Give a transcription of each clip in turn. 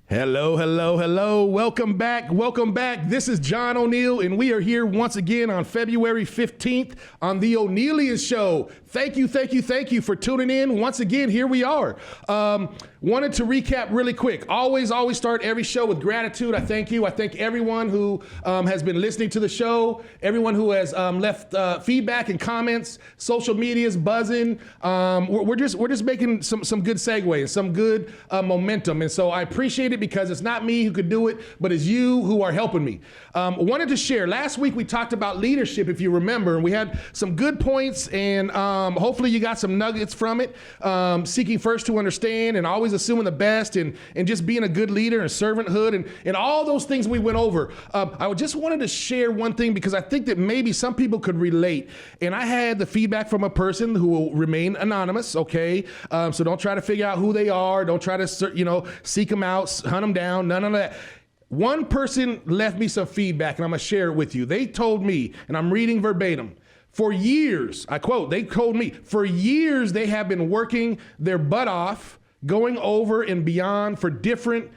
Hello, hello, hello. Welcome back. Welcome back. This is John O'Neill, and we are here once again on February 15th on the Onealien Show. Thank you for tuning in. Once again, here we are. Wanted to recap really quick. Always start every show with gratitude. I thank you. I thank everyone who has been listening to the show, everyone who has left feedback and comments. Social media is buzzing. We're just making some good segues, some good momentum, and so I appreciate it because it's not me who could do it, but it's you who are helping me. Wanted to share. Last week we talked about leadership, if you remember, and we had some good points, and hopefully you got some nuggets from it. Seeking first to understand, and always assuming the best, and just being a good leader and servanthood, and all those things we went over. I just wanted to share one thing because I think that maybe some people could relate. And I had the feedback from a person who will remain anonymous, okay? So don't try to figure out who they are. Don't try to, seek them out, hunt them down, none of that. One person left me some feedback, and I'm gonna share it with you. They told me, and I'm reading verbatim, for years, I quote, they told me, for years they have been working their butt off, going over and beyond for different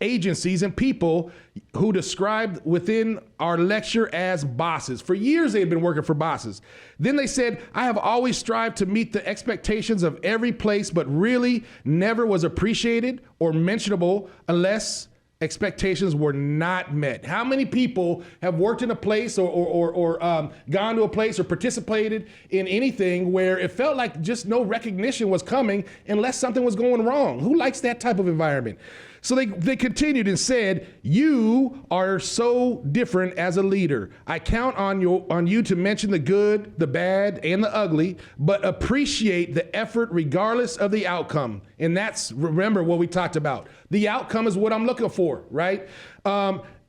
agencies and people who described within our lecture as bosses. For years they had been working for bosses. Then they said, I have always strived to meet the expectations of every place, but really never was appreciated or mentionable unless expectations were not met. How many people have worked in a place or gone to a place or participated in anything where it felt like just no recognition was coming unless something was going wrong? Who likes that type of environment? So they continued and said, you are so different as a leader. I count on you to mention the good, the bad, and the ugly, but appreciate the effort regardless of the outcome. And that's, remember what we talked about. The outcome is what I'm looking for, right?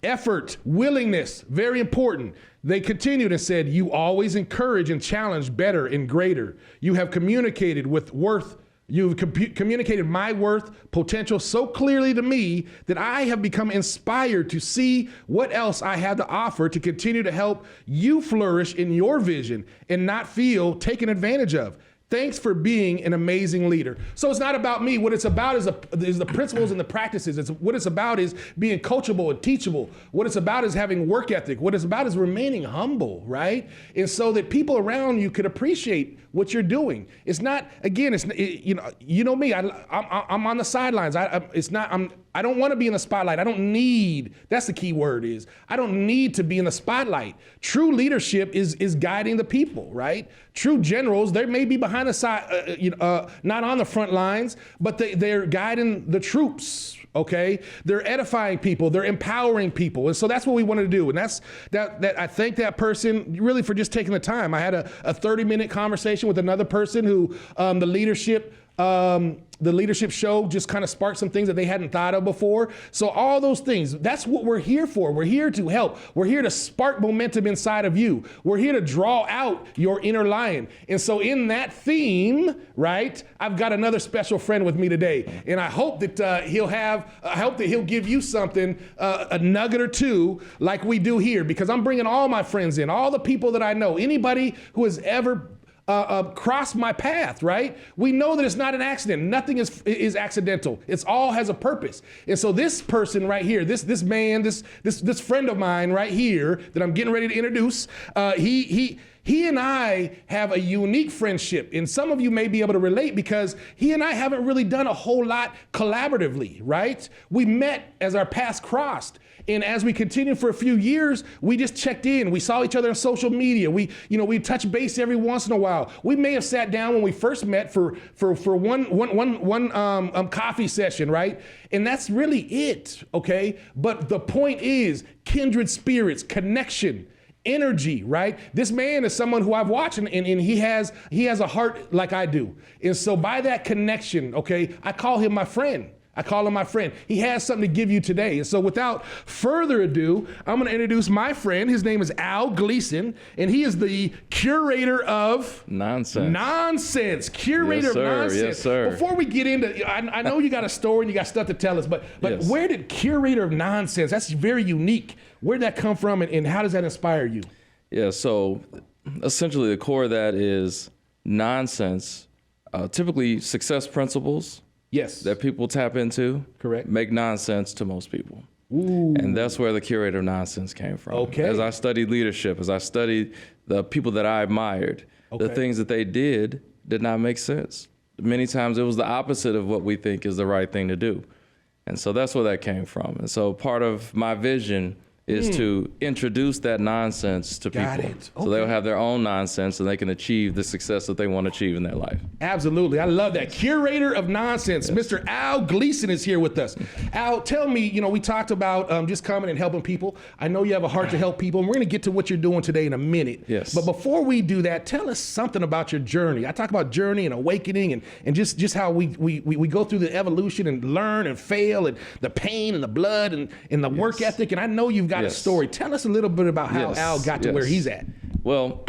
Effort, willingness, very important. They continued and said, you always encourage and challenge better and greater. You have communicated with worth. You've communicated my worth potential so clearly to me that I have become inspired to see what else I have to offer to continue to help you flourish in your vision and not feel taken advantage of. Thanks for being an amazing leader. So it's not about me. What it's about is the principles and the practices. What it's about is being coachable and teachable. What it's about is having work ethic. What it's about is remaining humble, right? And so that people around you could appreciate what you're doing. It's not, again, you know me. I'm on the sidelines. I don't want to be in the spotlight. I don't need, that's the key word is, I don't need to be in the spotlight. True leadership is guiding the people, right? True generals, they may be behind the side, not on the front lines, but they're guiding the troops, okay? They're edifying people, they're empowering people. And so that's what we wanted to do. And that I thank that person really for just taking the time. I had a 30-minute conversation with another person who the leadership show just kind of sparked some things that they hadn't thought of before. So all those things, that's what we're here for. We're here to help. We're here to spark momentum inside of you. We're here to draw out your inner lion. And so in that theme, right, I've got another special friend with me today. And I hope that he'll give you something, a nugget or two like we do here, because I'm bringing all my friends in, all the people that I know, anybody who has ever cross my path, right? We know that it's not an accident. Nothing is accidental. It's all has a purpose. And so this person right here, this man, this friend of mine right here that I'm getting ready to introduce, he and I have a unique friendship, and some of you may be able to relate because he and I haven't really done a whole lot collaboratively, right? We met as our paths crossed. And as we continued for a few years, we just checked in. We saw each other on social media. We touch base every once in a while. We may have sat down when we first met for one coffee session, right? And that's really it, okay? But the point is kindred spirits, connection, energy, right? This man is someone who I've watched, and he has a heart like I do. And so by that connection, okay, I call him my friend. I call him my friend. He has something to give you today. And so without further ado, I'm going to introduce my friend. His name is Al Gleason, and he is the curator of nonsense. Curator of nonsense. Yes, sir. Before we get into, I know you got a story and you got stuff to tell us, but yes. Where did curator of nonsense? That's very unique. Where did that come from, and how does that inspire you? Yeah, so essentially the core of that is nonsense, typically success principles, Yes. that people tap into, Correct. make nonsense to most people. Ooh. And that's where the curator of nonsense came from. Okay. As I studied leadership, as I studied the people that I admired, the things that they did not make sense. Many times it was the opposite of what we think is the right thing to do. And so that's where that came from. And so part of my vision is to introduce that nonsense to people. So they'll have their own nonsense and they can achieve the success that they want to achieve in their life. Absolutely. I love that. Curator of nonsense, Mr. Al Gleason is here with us. Al, tell me, we talked about just coming and helping people. I know you have a heart to help people, and we're going to get to what you're doing today in a minute. Yes. But before we do that, tell us something about your journey. I talk about journey and awakening and just how we go through the evolution and learn and fail and the pain and the blood and the work ethic. And I know you've got a story. Tell us a little bit about how Al got to where he's at. Well,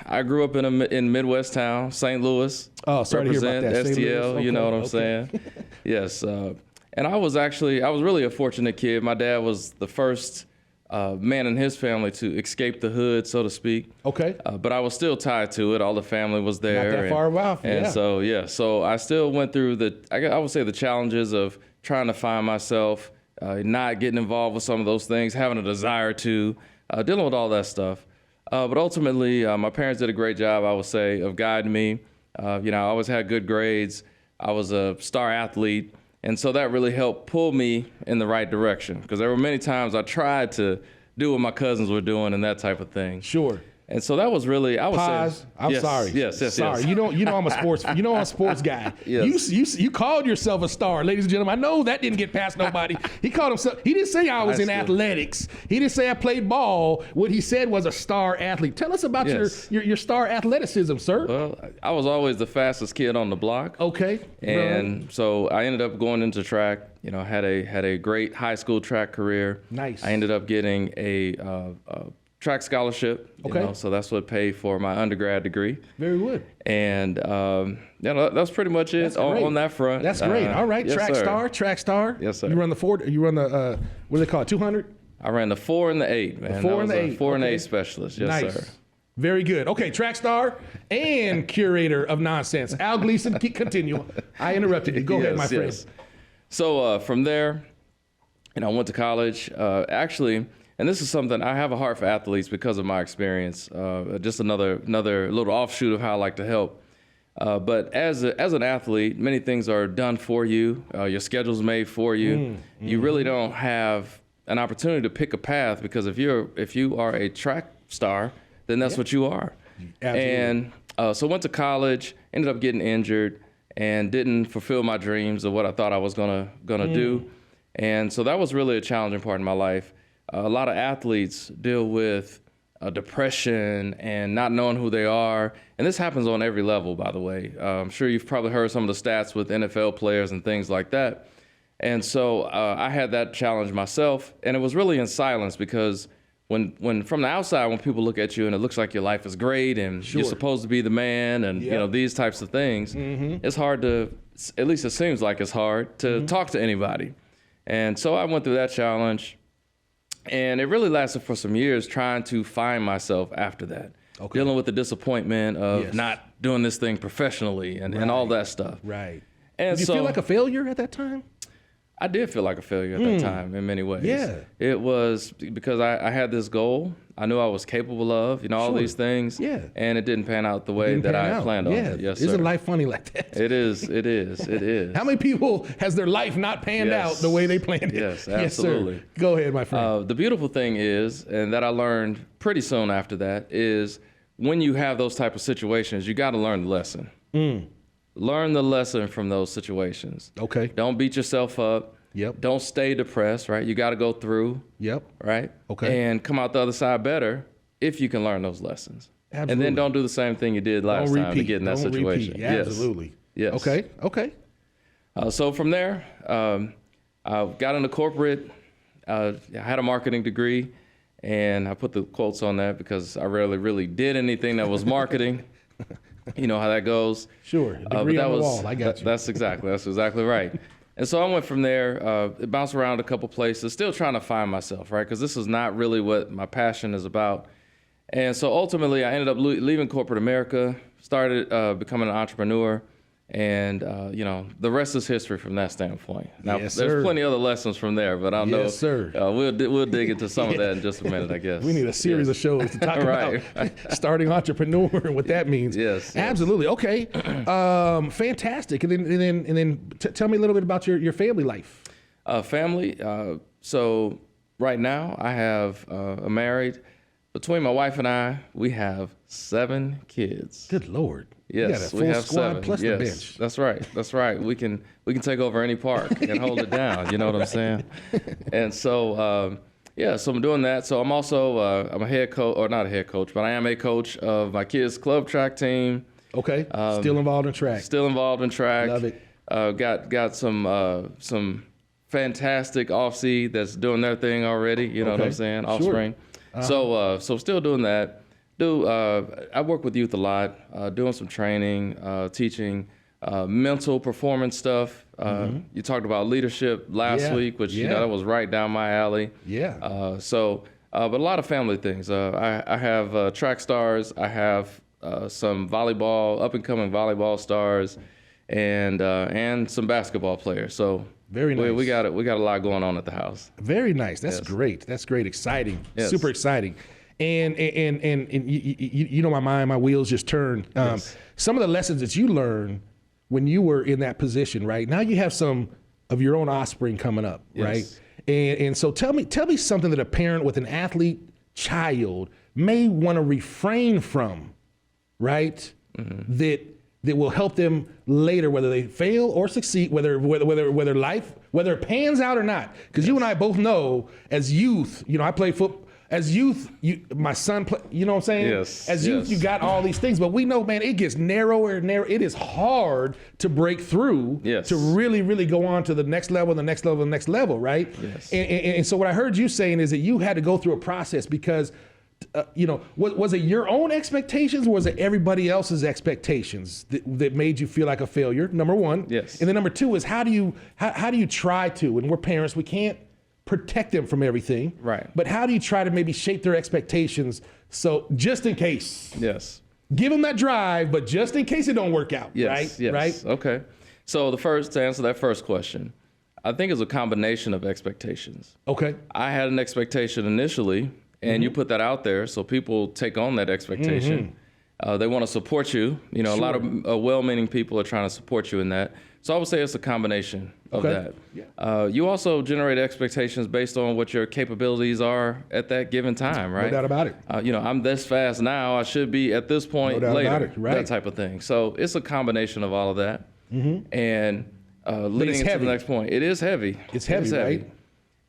I grew up in Midwest town, St. Louis. Oh, sorry to hear about that. STL, Okay, you know what I'm saying? Yes. And I was really a fortunate kid. My dad was the first man in his family to escape the hood, so to speak. Okay. But I was still tied to it. All the family was there. Not that far off. And so I still went through I would say the challenges of trying to find myself, not getting involved with some of those things, having a desire to, dealing with all that stuff. But ultimately, my parents did a great job, I would say, of guiding me. I always had good grades. I was a star athlete. And so that really helped pull me in the right direction, because there were many times I tried to do what my cousins were doing and that type of thing. Sure. And so that was really, I would say. I'm sorry. Yes. Sorry. You know I'm a sports. I'm a sports guy. Yes. You called yourself a star, ladies and gentlemen. I know that didn't get past nobody. He called himself. He didn't say I was in athletics. He didn't say I played ball. What he said was a star athlete. Tell us about your star athleticism, sir. Well, I was always the fastest kid on the block. Okay. And so I ended up going into track. Had a great high school track career. Nice. I ended up getting a track scholarship. So that's what paid for my undergrad degree. Very good. And that's pretty much it on that front. That's great. All right, yes, track star. Yes, sir. You run the what do they call it, 200? I ran the 4 and the 8, man. The 4 and the 8. 4 and 8 specialist. Yes, nice. sir. Very good. Okay, track star and curator of nonsense. Al Gleason, continue. I interrupted you. Go ahead, my friend. So from there, I went to college. Actually, and this is something, I have a heart for athletes because of my experience. Just another little offshoot of how I like to help. But as an athlete, many things are done for you. Your schedule's made for you. You really don't have an opportunity to pick a path, because if you are a track star, then that's what you are. Absolutely. And so went to college, ended up getting injured, and didn't fulfill my dreams of what I thought I was gonna do. And so that was really a challenging part in my life. A lot of athletes deal with depression and not knowing who they are. And this happens on every level, by the way. I'm sure you've probably heard some of the stats with NFL players and things like that. And so I had that challenge myself. And it was really in silence, because when from the outside, when people look at you and it looks like your life is great and you're supposed to be the man and these types of things, it's hard to, at least it seems like it's hard to talk to anybody. And so I went through that challenge. And it really lasted for some years, trying to find myself after that. Dealing with the disappointment of not doing this thing professionally and all that stuff. Right. And did you feel like a failure at that time? I did feel like a failure at that time in many ways. Yeah. It was because I had this goal. I knew I was capable of, all these things. Yeah. And it didn't pan out the way that I planned on. Yes, sir. Isn't life funny like that? It is. How many people has their life not panned out the way they planned it? Yes, absolutely. Yes, sir. Go ahead, my friend. The beautiful thing is, and that I learned pretty soon after that, is when you have those type of situations, you got to learn the lesson. Learn the lesson from those situations. Okay. Don't beat yourself up. Yep. Don't stay depressed, right? You got to go through. Yep. Right? Okay. And come out the other side better if you can learn those lessons. Absolutely. And then don't do the same thing you did last time to get in that situation. Repeat. Absolutely. Yes. Okay. So from there, I got into corporate. I had a marketing degree, and I put the quotes on that because I rarely really did anything that was marketing. You know how that goes. Sure. Degree on the wall. I got you. That's exactly right. And so I went from there, bounced around a couple places, still trying to find myself, right? Because this is not really what my passion is about. And so ultimately, I ended up leaving corporate America, started becoming an entrepreneur, And, the rest is history from that standpoint. Now, Yes, there's sir. plenty of other lessons from there, but I know Yes, sir. we'll dig into some of that in just a minute, I guess. We need a series of shows to talk Right. about starting entrepreneur and what that means. Yes. Absolutely. Okay. Fantastic. And then tell me a little bit about your family life. Family. So right now I have married. Between my wife and I, we have 7 kids. Good Lord. Yes, you got a full we have squad 7. plus yes, the bench. That's right. That's right. We can take over any park and hold it down. You know what I'm saying? And so so I'm doing that. So I'm also I'm a head coach, or not a head coach, but I am a coach of my kids' club track team. Okay. Still involved in track. Still involved in track. Love it. Got some fantastic off-seed that's doing their thing already. You know what I'm saying? Offspring. Sure. So still doing that. I work with youth a lot, doing some training, teaching mental performance stuff. You talked about leadership last week, which that was right down my alley. Yeah. But a lot of family things. I have track stars. I have some volleyball, up and coming volleyball stars, and some basketball players. So very nice. We got a lot going on at the house. Very nice. That's great. That's great. Exciting. Yes. Super exciting. And you know, my wheels just turn. Some of the lessons that you learned when you were in that position, right? Now you have some of your own offspring coming up, right? And so tell me something that a parent with an athlete child may want to refrain from, right? That will help them later, whether they fail or succeed, whether it pans out or not. Because you and I both know, as youth, I played football. As youth, my son, you know what I'm saying? Yes. As youth, you got all these things, but we know, man, it gets narrower and narrower. It is hard to break through to really, really go on to the next level, the next level, the next level, right? Yes. And so what I heard you saying is that you had to go through a process because, was it your own expectations or was it everybody else's expectations that made you feel like a failure? Number one. Yes. And then number two is how do you try to, and we're parents, we can't protect them from everything. Right. But how do you try to maybe shape their expectations so just in case? Yes. Give them that drive, but just in case it don't work out, right? Yes. Right? Okay. So to answer that first question, I think it's a combination of expectations. Okay. I had an expectation initially, and you put that out there, so people take on that expectation. They want to support you. A lot of well-meaning people are trying to support you in that. So I would say it's a combination of that. Yeah. You also generate expectations based on what your capabilities are at that given time, right? No doubt about it. I'm this fast now. I should be at this point doubt later. about it, right. That type of thing. So it's a combination of all of that. And leading into the next point, it is heavy. It's heavy, right?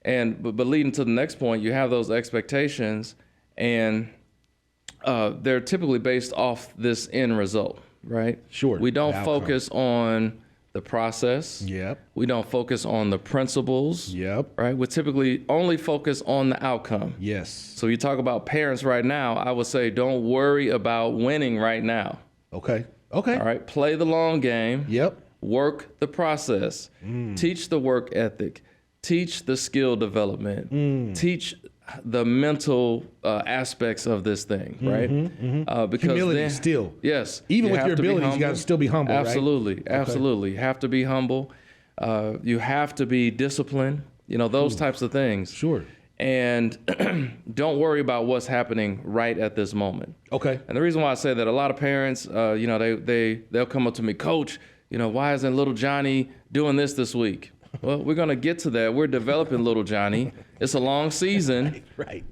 And but leading to the next point, you have those expectations, and they're typically based off this end result, right? Sure. We don't focus on the process. Yep. We don't focus on the principles. Yep. Right. We typically only focus on the outcome. Yes. So you talk about parents right now, I would say don't worry about winning right now. Okay. All right. Play the long game. Yep. Work the process. Teach the work ethic. Teach the skill development. Teach the mental aspects of this thing, right? Because humility still. Yes. Even with your abilities, you got to still be humble, Absolutely. right? Absolutely. You have to be humble. You have to be disciplined. Those types of things. Sure. And don't worry about what's happening right at this moment. Okay. And the reason why I say that, a lot of parents, they'll come up to me, Coach, why isn't little Johnny doing this week? Well, we're going to get to that. We're developing little Johnny. It's a long season. Right.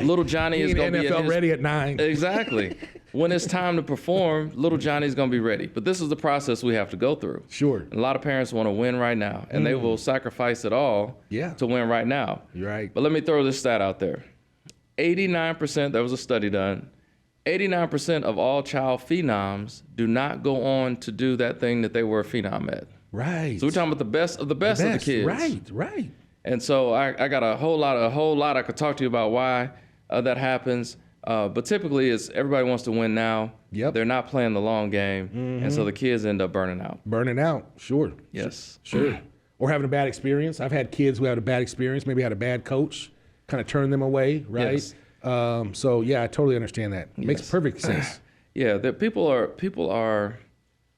Little Johnny is going to be NFL ready at 9. Exactly. When it's time to perform, little Johnny's going to be ready. But this is the process we have to go through. Sure. And a lot of parents want to win right now, and they will sacrifice it all to win right now. You're right. But let me throw this stat out there. 89%, there was a study done, 89% of all child phenoms do not go on to do that thing that they were a phenom at. Right. So we're talking about the best of the kids. Right. And so I got a whole lot I could talk to you about why that happens. But typically it's everybody wants to win now. Yep. They're not playing the long game. And so the kids end up burning out. Burning out. Sure. Yes. Sure. Or having a bad experience. I've had kids who had a bad experience, maybe had a bad coach, kind of turned them away, right? Yes. So yeah, I totally understand that. Makes perfect sense. Yeah, that people are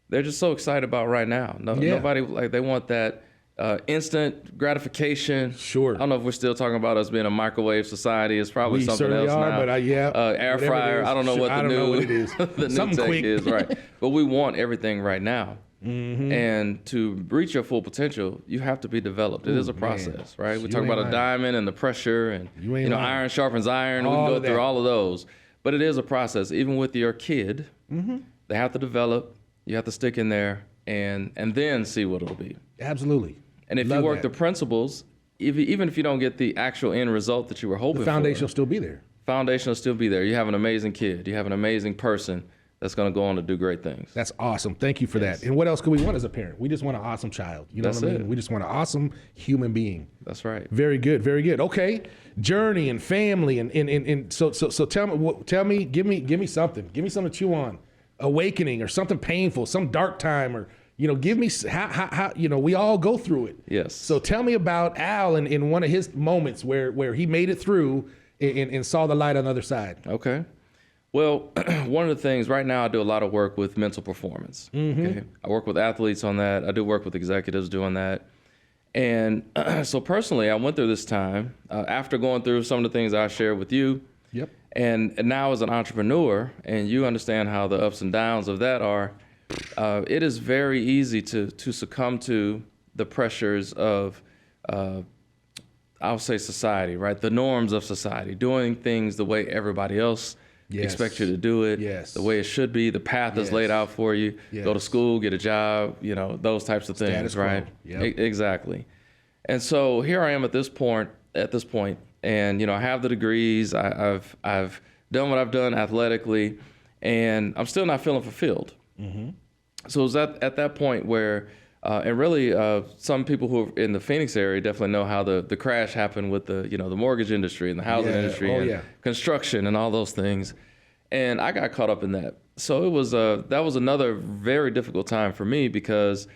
they're just so excited about right now. Nobody, like, they want that instant gratification. Sure. I don't know if we're still talking about us being a microwave society. It's probably something else now. But air fryer. I don't know what the new what it is. the Something new tech quick. is, right? But we want everything right now. And to reach your full potential, you have to be developed. It is a process, right? We talk about a diamond and the pressure, and iron sharpens iron. We can go through all of those, but it is a process. Even with your kid, they have to develop. You have to stick in there, and then see what it'll be. Absolutely. And if you work the principles, even if you don't get the actual end result that you were hoping for, the foundation will still be there. Foundation will still be there. You have an amazing kid. You have an amazing person that's going to go on to do great things. That's awesome. Thank you for that. And what else could we want as a parent? We just want an awesome child. You know what I mean? We just want an awesome human being. That's right. Very good. Very good. Okay. Journey and family and so tell me, give me something. Give me something to chew on. Awakening or something painful, some dark time, or give me how we all go through it. Yes. So tell me about Al in one of his moments where he made it through and saw the light on the other side. Okay. Well, one of the things right now, I do a lot of work with mental performance. Okay? I work with athletes on that. I do work with executives doing that. And so personally, I went through this time after going through some of the things I shared with you. Yep. And now as an entrepreneur, and you understand how the ups and downs of that are, it is very easy to succumb to the pressures of, I'll say society, right? The norms of society, doing things the way everybody else expects you to do it, the way it should be. The path is laid out for you. Go to school, get a job, those types of things, right? Yep. Exactly. And so here I am at this point, and I have the degrees. I've done what I've done athletically, and I'm still not feeling fulfilled. So it was at that point where, and really, some people who are in the Phoenix area definitely know how the crash happened with the mortgage industry and the housing industry and construction and all those things, and I got caught up in that. So it was that was another very difficult time for me, because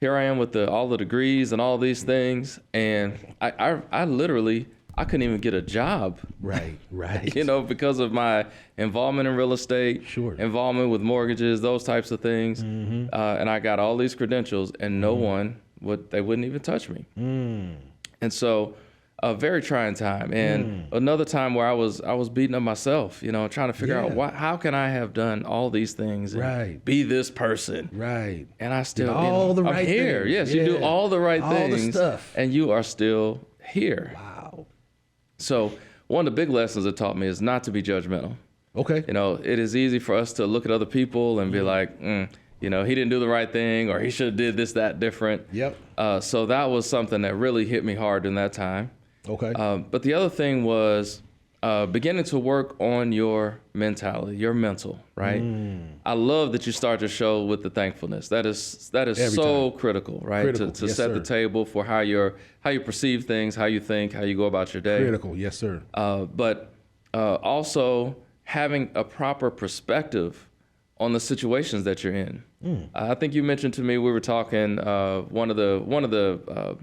here I am with all the degrees and all these things, and I literally couldn't even get a job. Right. Because of my involvement in real estate, involvement with mortgages, those types of things. And I got all these credentials, and no one they wouldn't even touch me. And so a very trying time. And another time where I was beating up myself, trying to figure out how can I have done all these things and be this person. Right. And I still, the right I'm here. things. Yes, you do all the right things. All the stuff. And you are still here. Wow. So one of the big lessons it taught me is not to be judgmental. Okay. It is easy for us to look at other people and be like, he didn't do the right thing, or he should have did this, that different. Yep. So that was something that really hit me hard in that time. Okay. But the other thing was beginning to work on your mentality, your mental, right? I love that you start your show with the thankfulness. That is so critical, right? To set the table for how you perceive things, how you think, how you go about your day. Critical, yes, sir. But also having a proper perspective on the situations that you're in. I think you mentioned to me, we were talking one of the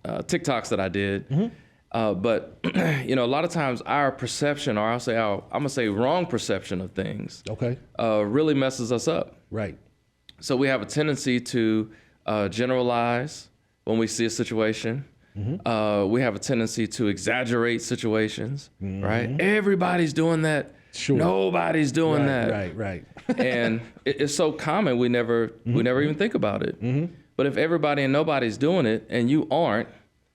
TikToks that I did. But a lot of times our perception, or I'm gonna say wrong perception of things, really messes us up. Right. So we have a tendency to generalize when we see a situation. We have a tendency to exaggerate situations. Right. Everybody's doing that. Sure. Nobody's doing that. Right. And it's so common we never even think about it. But if everybody and nobody's doing it and you aren't,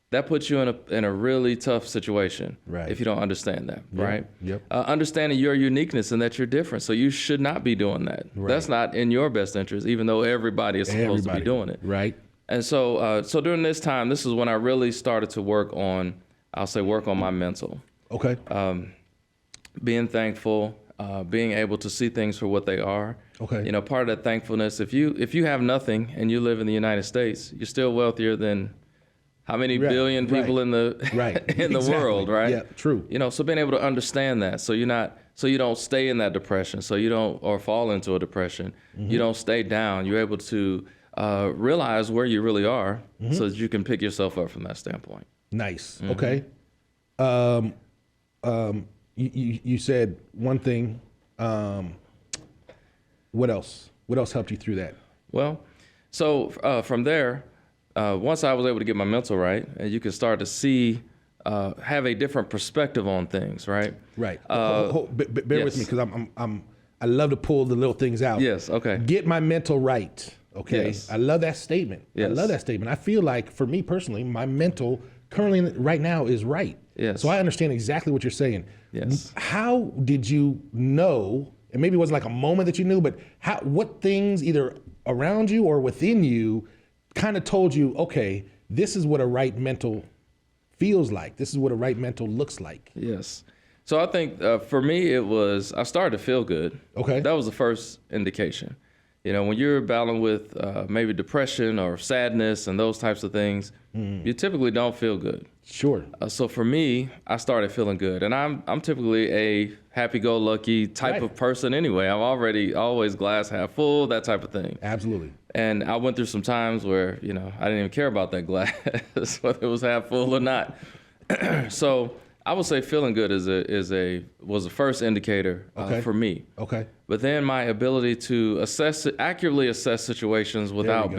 that puts you in a really tough situation, if you don't understand that, right? Yep. Understanding your uniqueness and that you're different, so you should not be doing that. Right. That's not in your best interest, even though everybody is supposed to be doing it. Right. And so during this time, this is when I really started to work on my mental. Okay. Being thankful, being able to see things for what they are. Okay. Part of that thankfulness, if you have nothing and you live in the United States, you're still wealthier than how many billion people in the in the world, right? Yeah, true. So being able to understand that, so you don't stay in that depression, so you don't, or fall into a depression, you don't stay down. You're able to realize where you really are, so that you can pick yourself up from that standpoint. Nice. Okay. You said one thing. What else? What else helped you through that? Well, so from there, once I was able to get my mental right, and you can start to see, have a different perspective on things, right? Right. Bear with me, because I love to pull the little things out. Yes. Okay. Get my mental right. Okay. Yes. I love that statement. Yes. I love that statement. I feel like, for me personally, my mental currently right now is right. Yes. So I understand exactly what you're saying. Yes. How did you know? And maybe it wasn't like a moment that you knew, but what things either around you or within you kind of told you, okay, this is what a right mental feels like. This is what a right mental looks like. Yes. So I think for me, I started to feel good. Okay. That was the first indication. You know, when you're battling with maybe depression or sadness and those types of things, you typically don't feel good. Sure. So for me, I started feeling good, and I'm typically a happy-go-lucky type of person anyway. I'm always glass half full, that type of thing. Absolutely. And I went through some times where, you know, I didn't even care about that glass, whether it was half full or not. So I would say feeling good was the first indicator for me. Okay. But then my ability to accurately assess situations without just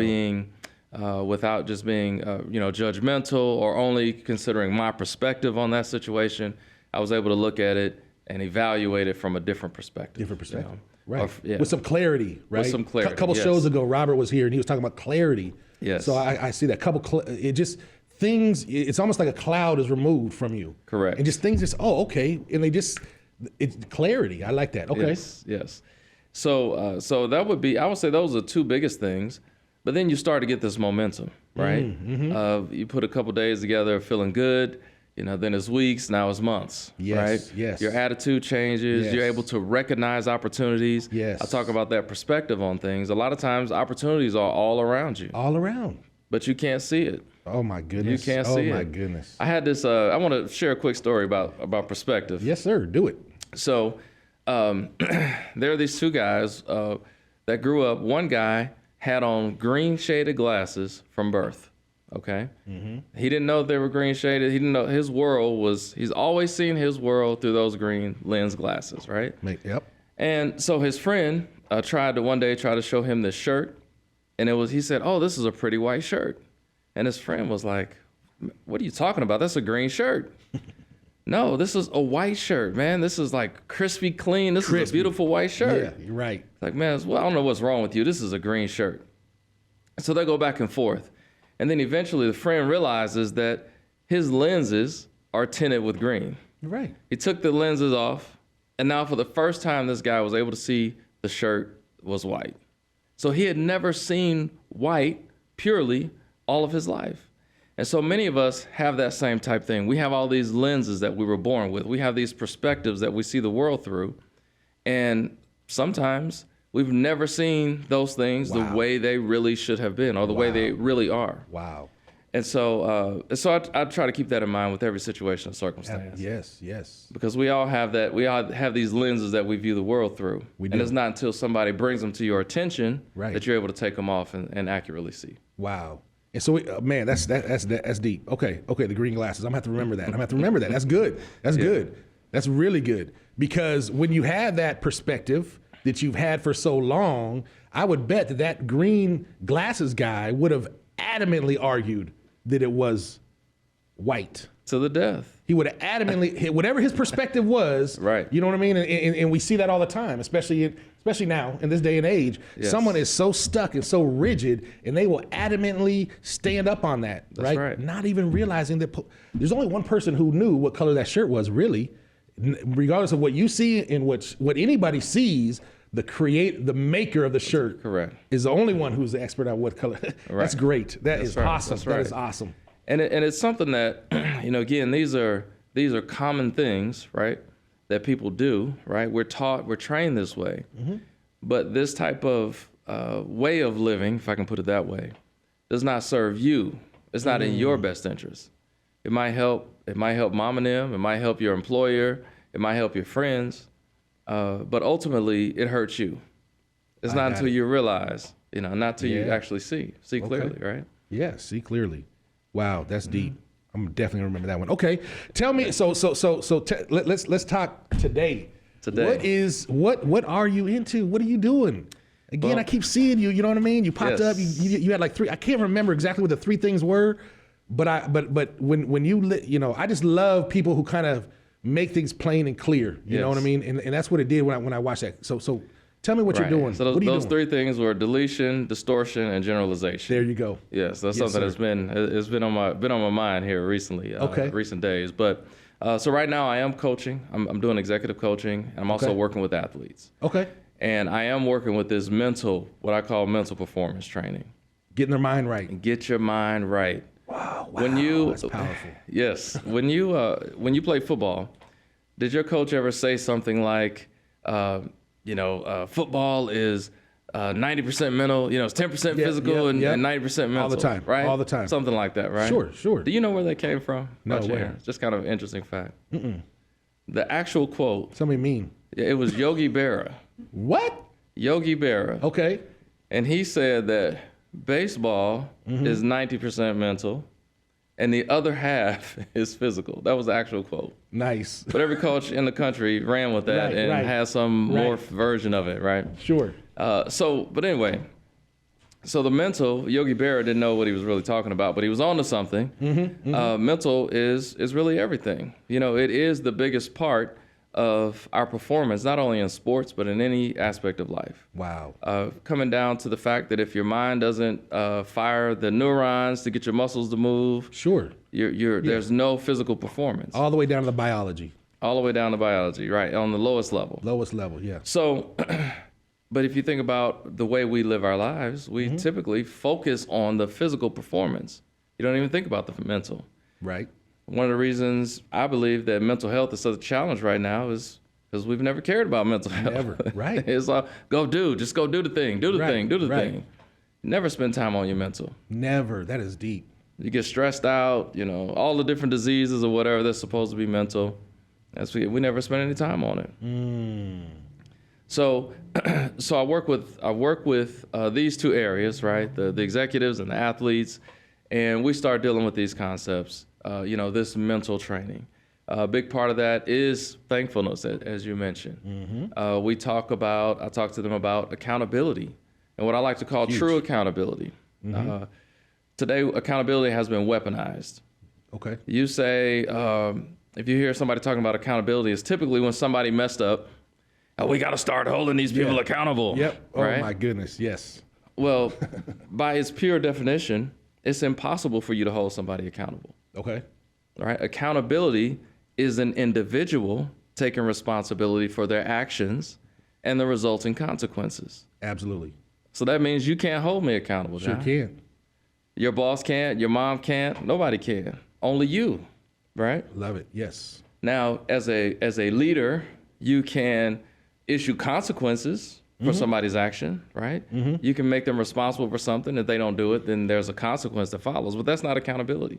being judgmental or only considering my perspective on that situation, I was able to look at it and evaluate it from a different perspective. You know? Right. Yeah. With some clarity, right? With some clarity. A couple shows ago, Robert was here and he was talking about clarity. Yes. So I see that it's almost like a cloud is removed from you. Correct. And just things okay. And it's clarity. I like that. Okay. Yes. So that would be, I would say those are the two biggest things. But then you start to get this momentum, right? You put a couple days together feeling good, you know, then it's weeks, now it's months, right? Yes. Your attitude changes. Yes. You're able to recognize opportunities. Yes. I talk about that perspective on things. A lot of times opportunities are all around you. All around. But you can't see it. Oh my goodness. You can't see it. Oh my goodness. I had this, I want to share a quick story about perspective. Yes, sir. Do it. So there are these two guys that grew up. One guy had on green shaded glasses from birth. Okay. He didn't know they were green shaded. He didn't know he's always seen his world through those green lens glasses, right? Yep. And so his friend tried to show him this shirt, and he said, "Oh, this is a pretty white shirt." And his friend was like, "What are you talking about? That's a green shirt." "No, this is a white shirt, man. This is like crispy clean. This is a beautiful white shirt." Yeah, you're right. Like, man, well, I don't know what's wrong with you. This is a green shirt. So they go back and forth. And then eventually the friend realizes that his lenses are tinted with green. You're right. He took the lenses off, and now for the first time, this guy was able to see the shirt was white. So he had never seen white purely all of his life. And so many of us have that same type thing. We have all these lenses that we were born with. We have these perspectives that we see the world through. And sometimes we've never seen those things the way they really should have been or the way they really are. Wow. And so I try to keep that in mind with every situation and circumstance. Yes. Because we all have that. We all have these lenses that we view the world through. We do. And it's not until somebody brings them to your attention that you're able to take them off and accurately see. Wow. And so, man, that's deep. Okay, the green glasses. I'm gonna have to remember that. That's good. That's good. That's really good. Because when you have that perspective that you've had for so long, I would bet that green glasses guy would have adamantly argued that it was white. To the death. He would have adamantly, whatever his perspective was, right. You know what I mean? And we see that all the time, especially now in this day and age. Yes. Someone is so stuck and so rigid, and they will adamantly stand up on that, right? Not even realizing that there's only one person who knew what color that shirt was, really. Regardless of what you see and what anybody sees, the maker of the shirt is the only one who's the expert on what color. That's great. That's awesome. That is awesome. And it's something that, again, these are common things, right, that people do, right? We're trained this way. But this type of way of living, if I can put it that way, does not serve you. It's not in your best interest. It might help mom and them. It might help your employer. It might help your friends. But ultimately, it hurts you. It's not until you realize, not until you actually see clearly, right? Yeah, see clearly. Wow, that's deep. I'm definitely gonna remember that one. Okay, tell me. Let's talk today. Today, what are you into? What are you doing? Again, Well, I keep seeing you. You know what I mean? You popped Yes. up. You had like 3. I can't remember exactly what the 3 things were, but when I just love people who kind of make things plain and clear. You know what I Yes. mean? And that's what it did when I watched that. So tell me what you're Right. doing. So What are you those doing? 3 things were deletion, distortion, and generalization. There you go. Yes, that's Yes, something sir. that's been on my mind here recently. Okay. Recent days. But so right now I am coaching. I'm doing executive coaching, and I'm also Okay. working with athletes. Okay. And I am working with this what I call mental performance training. Getting their mind right. Get your mind right. Wow. That's powerful. Yes, when you play football, did your coach ever say something like, football is 90% mental, it's 10% physical and 90% mental. All the time, right? all the time. Something like that, right? Sure. Do you know where that came from? No, By where? chance? Just kind of an interesting fact. The actual quote, Somebody mean. it was Yogi Berra. What? Yogi Berra. Okay. And he said that baseball is 90% mental and the other half is physical. That was the actual quote. Nice. But every coach in the country ran with that and has some morphed version of it, right? Sure. But anyway, so the mental, Yogi Berra didn't know what he was really talking about, but he was onto something. Mental is really everything. It is the biggest part of our performance, not only in sports, but in any aspect of life. Wow. Coming down to the fact that if your mind doesn't fire the neurons to get your muscles to move, Sure. there's no physical performance. All the way down to the biology. All the way down to biology, right, on the lowest level. Lowest level, yeah. So, but if you think about the way we live our lives, we typically focus on the physical performance. You don't even think about the mental. Right. One of the reasons I believe that mental health is such a challenge right now is because we've never cared about mental health. Never, right. It's just go do the thing, do the thing. Never spend time on your mental. Never. That is deep. You get stressed out, all the different diseases or whatever that's supposed to be mental. We never spend any time on it. So I work with these 2 areas, right? The executives and the athletes, and we start dealing with these concepts. This mental training. A big part of that is thankfulness, as you mentioned. I talk to them about accountability and what I like to call true accountability. Today, accountability has been weaponized. Okay. You say, if you hear somebody talking about accountability, it's typically when somebody messed up. We got to start holding these people accountable. Yep. Right? Oh my goodness. Yes. Well, by its pure definition, it's impossible for you to hold somebody accountable. Okay. Right? Accountability is an individual taking responsibility for their actions and the resulting consequences. Absolutely. So that means you can't hold me accountable, Sure John. can. Your boss can't, your mom can't, nobody can. Only you, right? Love it. Yes. Now, as a leader, you can issue consequences for somebody's action, right? You can make them responsible for something. If they don't do it, then there's a consequence that follows. But that's not accountability.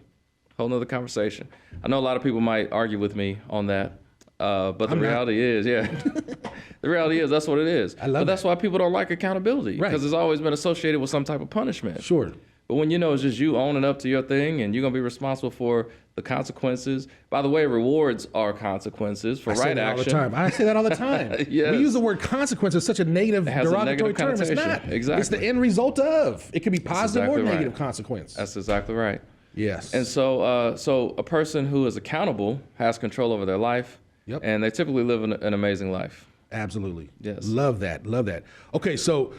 Whole nother conversation. I know a lot of people might argue with me on that, but the reality is, the reality is that's what it is. But that's why people don't like accountability, because it's always been associated with some type of punishment. Sure. But when it's just you owning up to your thing and you're going to be responsible for the consequences. By the way, rewards are consequences for right action. I say that all the time. Yes. We use the word consequence as such a negative, derogatory term. It's not. Exactly. It's the end result of. It could be positive or negative consequence. That's exactly right. Yes. And so a person who is accountable has control over their life, and they typically live an amazing life. Absolutely. Yes. Love that. Okay, so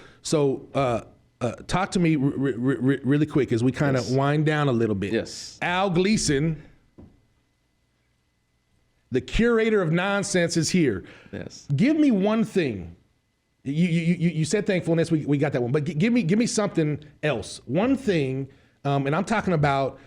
talk to me really quick as we kind of wind down a little bit. Yes. Al Gleason, the curator of nonsense, is here. Yes. Give me one thing. You said thankfulness. We got that one. But give me something else. One thing, and I'm talking about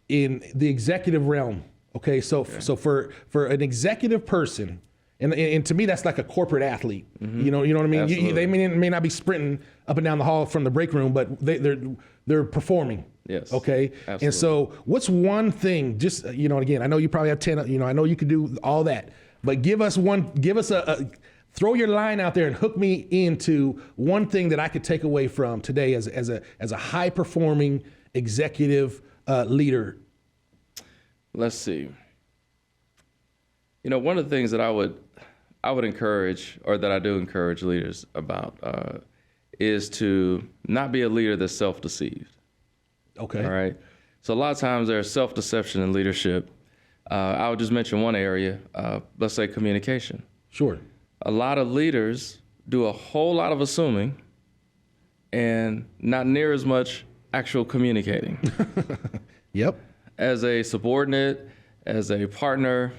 in the executive realm. Okay, so for an executive person, and to me that's like a corporate athlete. You know what I mean. They may not be sprinting up and down the hall from the break room, but they're performing. Yes. Okay. Absolutely. And so, what's one thing? Just again, I know you probably have 10. I know you could do all that, but give us one. Give us a throw your line out there and hook me into one thing that I could take away from today as a high performing executive leader. Let's see. One of the things that I would I would encourage, or that I do encourage leaders about, is to not be a leader that's self-deceived. Okay. All right. So a lot of times there's self-deception in leadership. I would just mention one area, let's say communication. Sure. A lot of leaders do a whole lot of assuming and not near as much actual communicating. Yep. As a subordinate, as a partner,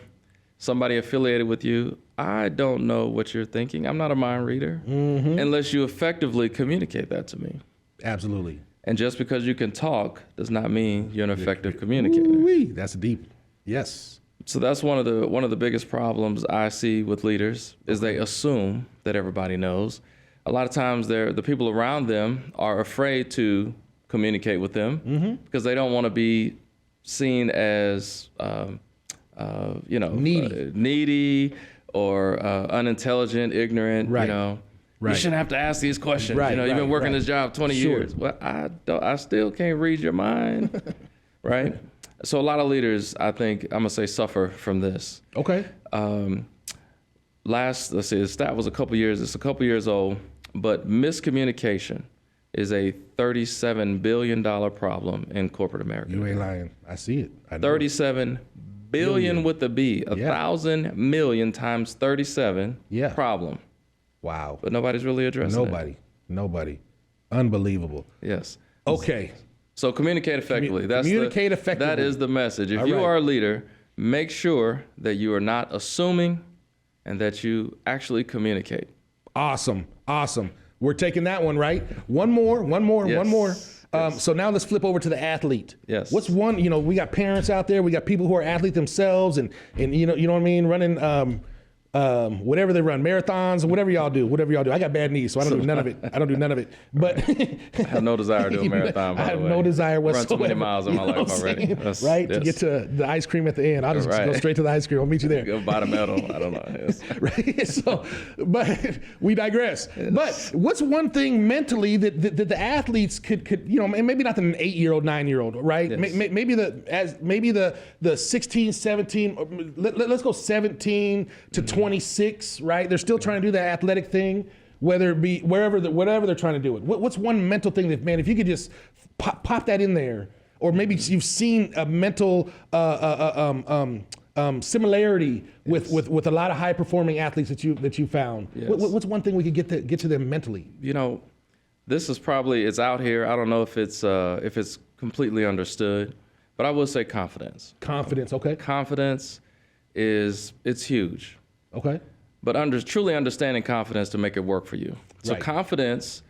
somebody affiliated with you, I don't know what you're thinking. I'm not a mind reader unless you effectively communicate that to me. Absolutely. And just because you can talk does not mean you're an effective communicator. Ooh-wee. That's deep. Yes. So that's one of the biggest problems I see with leaders is they assume that everybody knows. A lot of times the people around them are afraid to communicate with them because they don't want to be seen as needy or unintelligent, ignorant. Right. You shouldn't have to ask these questions. Right, You've been working this job 20 Sure. years. Well, I still can't read your mind, right? So a lot of leaders, I think, I'm gonna say, suffer from this. Okay. Let's see, the stat was it's a couple years old, but miscommunication is a $37 billion problem in corporate America. You ain't lying. I see it. I know. 37 billion with a B, 1,000 million times 37 problem. Wow. But nobody's really addressing it. Nobody. Unbelievable. Yes. Okay. So communicate effectively. Communicate effectively. That is the message. If you are a leader, make sure that you are not assuming and that you actually communicate. Awesome. We're taking that one, right? One more. So now let's flip over to the athlete. Yes. What's one, we got parents out there, we got people who are athletes themselves and you know what I mean, running whatever they run, marathons, or whatever y'all do. I got bad knees, so I don't do none of it. But I have no desire to do a marathon. I have no desire whatsoever. Run too many miles in my life already. To get to the ice cream at the end. I'll just go straight to the ice cream. I'll meet you there. Go buy the medal. I don't know. Yes. Right. So, but we digress. Yes. But what's one thing mentally that the athletes could and maybe not an 8-year-old, 9-year-old, right? Yes. Maybe the 16, 17. Let's go 17 to 26, right? They're still trying to do that athletic thing, whether it be whatever they're trying to do it. What's one mental thing that, man, if you could just pop that in there, or maybe you've seen a mental similarity with a lot of high performing athletes that you found. Yes. What's one thing we could get to them mentally? This is it's out here. I don't know if it's completely understood, but I will say confidence. Confidence, okay. Confidence it's huge. Okay. But truly understanding confidence to make it work for you. So Right. Confidence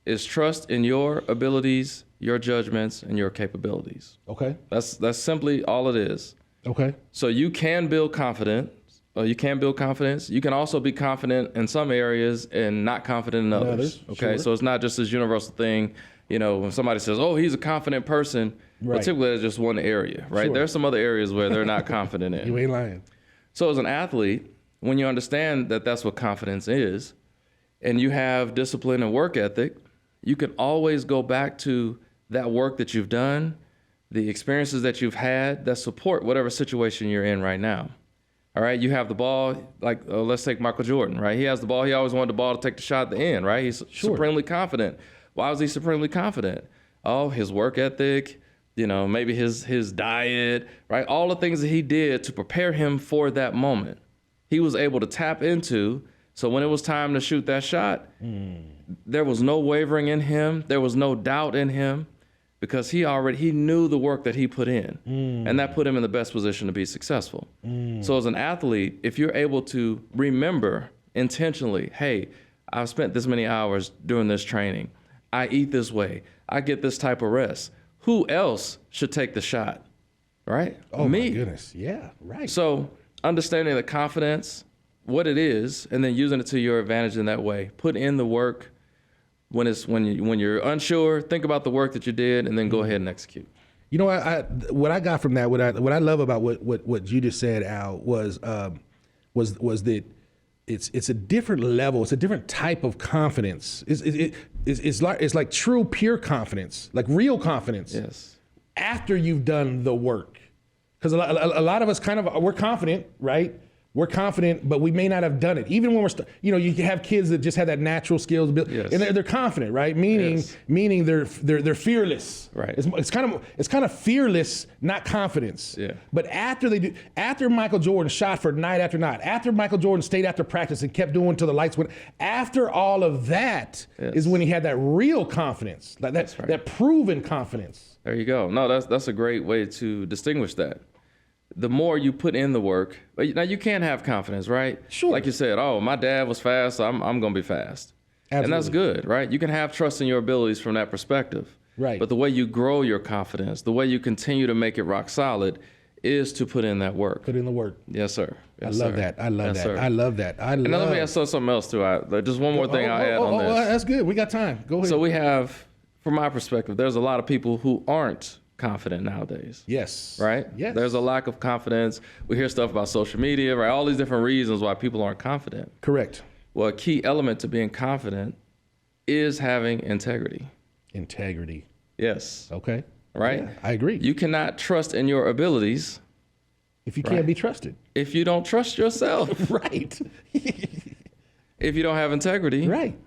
is trust in your abilities, your judgments, and your capabilities. Okay. That's simply all it is. Okay. So you can build confidence. You can build confidence. You can also be confident in some areas and not confident in others. Okay. Sure. So it's not just this universal thing. When somebody says, "Oh, he's a confident person," Right. well, typically that's just one area, right? Sure. There's some other areas where they're not confident in. You ain't lying. So as an athlete, when you understand that that's what confidence is, and you have discipline and work ethic, you can always go back to that work that you've done, the experiences that you've had that support whatever situation you're in right now. All right, you have the ball, let's take Michael Jordan, right? He has the ball. He always wanted the ball to take the shot at the end, right? He's supremely confident. Why was he supremely confident? Oh, his work ethic, maybe his diet, right? All the things that he did to prepare him for that moment, he was able to tap into. So when it was time to shoot that shot, there was no wavering in him. There was no doubt in him because he knew the work that he put in. And that put him in the best position to be successful. So as an athlete, if you're able to remember intentionally, hey, I've spent this many hours doing this training. I eat this way. I get this type of rest. Who else should take the shot, right? Oh, Me. my goodness. Yeah, right. So understanding the confidence, what it is, and then using it to your advantage in that way. Put in the work. When you're unsure, think about the work that you did, and then go ahead and execute. What I got from that, what I love about what you just said, Al, was that it's a different level. It's a different type of confidence. It's like true, pure confidence, like real confidence. Yes. After you've done the work, because a lot of us we're confident, right? we're confident, but we may not have done it. Even when you have kids that just have that natural skills, Yes. and they're confident, right? Meaning they're fearless. Right. It's kind of fearless, not confidence. Yeah. But after Michael Jordan shot for night after night, after Michael Jordan stayed after practice and kept doing till the lights went, after all of that is when he had that real confidence, like that proven confidence. There you go. No, that's a great way to distinguish that. The more you put in the work, now you can have confidence, right? Sure. Like you said, oh, my dad was fast, so I'm going to be fast. Absolutely. And that's good, right? You can have trust in your abilities from that perspective. Right. But the way you grow your confidence, the way you continue to make it rock solid is to put in that work. Put in the work. Yes, sir. Yes, I love sir. that. I love Yes, that. sir. I love that. And now let me ask something else too. Just one more thing I'll add on this. That's good. We got time. Go ahead. So we have, from my perspective, there's a lot of people who aren't confident nowadays. Yes. Right? Yes. There's a lack of confidence. We hear stuff about social media, right? All these different reasons why people aren't confident. Correct. Well, a key element to being confident is having integrity. Integrity. Yes. Okay. Right? Yeah, I agree. You cannot trust in your abilities if you can't be trusted. if you don't trust yourself. Right. If you don't have integrity, Right.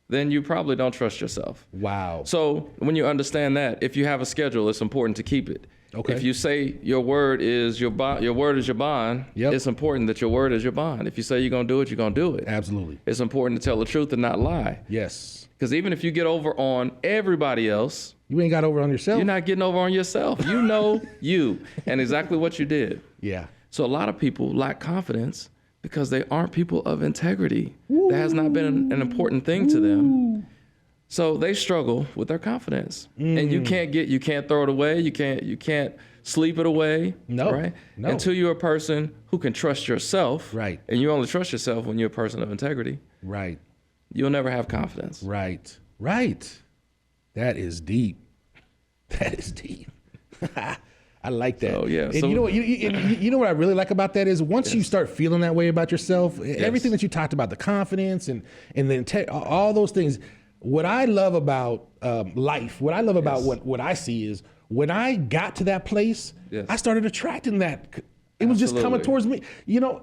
then you probably don't trust yourself. Wow. So when you understand that, if you have a schedule, it's important to keep it. Okay. If you say your word is your bond, Yep. it's important that your word is your bond. If you say you're going to do it, you're going to do it. Absolutely. It's important to tell the truth and not lie. Yes. Because even if you get over on everybody else, You ain't got over on yourself. you're not getting over on yourself. You know you and exactly what you did. Yeah. So a lot of people lack confidence because they aren't people of integrity. That has not been an important thing to them. So they struggle with their confidence. And you can't throw it away. You can't sleep it away. No, Right? no. Until you're a person who can trust yourself. Right. And you only trust yourself when you're a person of integrity. Right. You'll never have confidence. Right. Right. That is deep. That is deep. I like that. So, yeah. And So- you know what? You know what I really like about that is once you start feeling that way about yourself, everything that you talked about, the confidence and the all those things. What I love about life, what I love about what I see is when I got to that place, I started attracting that. It was just coming towards me. You know,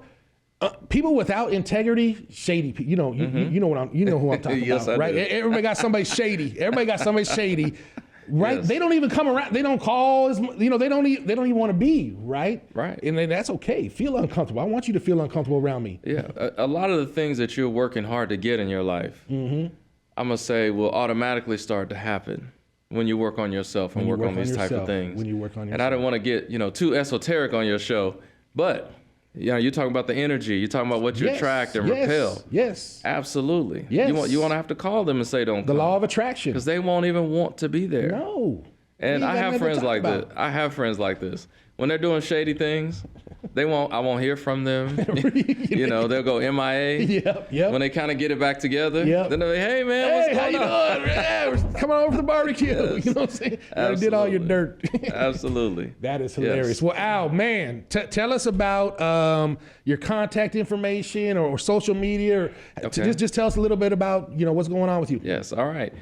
people without integrity, shady. You know, you know who I'm talking Yes, about, I right? do. Everybody got somebody shady. Everybody got somebody shady. Right? Yes. They don't even come around. They don't call. They don't even want to be, right? Right. And then that's okay. Feel uncomfortable. I want you to feel uncomfortable around me. Yeah. A lot of the things that you're working hard to get in your life, I'm going to say, will automatically start to happen when you work on yourself and work on these type of things. When you work on yourself. And I didn't want to get, too esoteric on your show, but you're talking about the energy. You're talking about what you attract and repel. Yes. Absolutely. Yes. You want to have to call them and say don't The come. law of attraction. Because they won't even want to be there. No. And We I ain't got have nothing to friends talk like about. this. I have friends like this. When they're doing shady things, I won't hear from them. They'll go MIA. Yep. When they kind of get it back together, Yep. then they're like, hey man, Hey, what's how you going on? doing? Yeah, we're coming over for the barbecue. Yes. You know what I'm saying? You did all your dirt. Absolutely. That is hilarious. Yes. Well, Al, man, tell us about your contact information or social media. Or Okay. just tell us a little bit about what's going on with you. Yes, all right.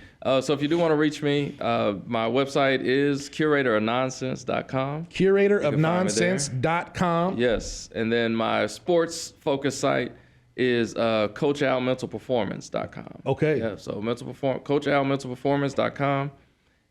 So if you do want to reach me, my website is curatorofnonsense.com. Curatorofnonsense.com. Yes, and then my sports focus site is coachalmentalperformance.com. Okay. Yeah, so coachalmentalperformance.com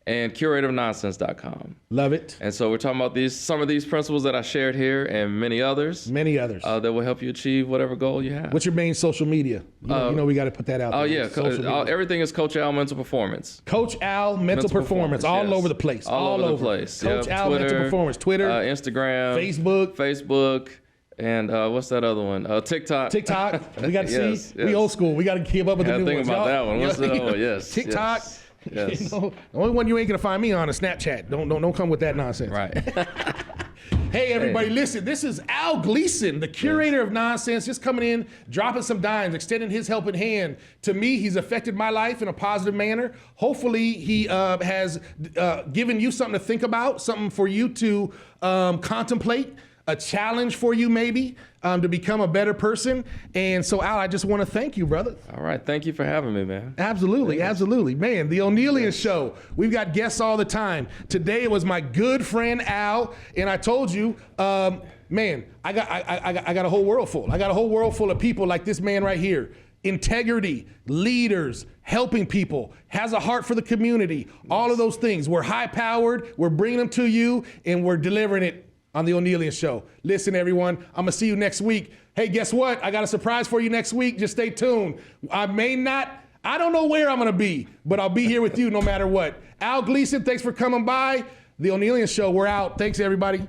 and curatorofnonsense.com. Love it. And so we're talking about some of these principles that I shared here and many others Many others. that will help you achieve whatever goal you have. What's your main social media? You know we got to put that out there. Oh yeah, Social media. everything is Coach Al Mental Performance. Coach Al Mental Performance, all yes. over the place. All over the place. Coach Yep. Al Mental Performance. Twitter, Instagram, Facebook, and what's that other one? TikTok. TikTok. We got to Yes, see. yes. We old school. We got to keep up with the new Think ones. about Y'all- that one. What's the you know, other one? Yes. TikTok. Yes. The only one you ain't gonna find me on is Snapchat. Don't come with that nonsense. Right. Hey everybody, listen. This is Al Gleason, the curator of nonsense, just coming in, dropping some dimes, extending his helping hand. To me, he's affected my life in a positive manner. Hopefully, he has given you something to think about, something for you to contemplate. a challenge for you maybe to become a better person. And so, Al, I just want to thank you, brother. All right. Thank you for having me, man. Absolutely. Absolutely. Man, the Onealien Show. We've got guests all the time. Today it was my good friend, Al. And I told you, man, I got a whole world full. I got a whole world full of people like this man right here. Integrity, leaders, helping people, has a heart for the community, all of those things. We're high powered, we're bringing them to you, and we're delivering it on the Onealien Show. Listen, everyone, I'm gonna see you next week. Hey, guess what? I got a surprise for you next week. Just stay tuned. I don't know where I'm gonna be, but I'll be here with you no matter what. Al Gleason, thanks for coming by. The Onealien Show, we're out. Thanks, everybody.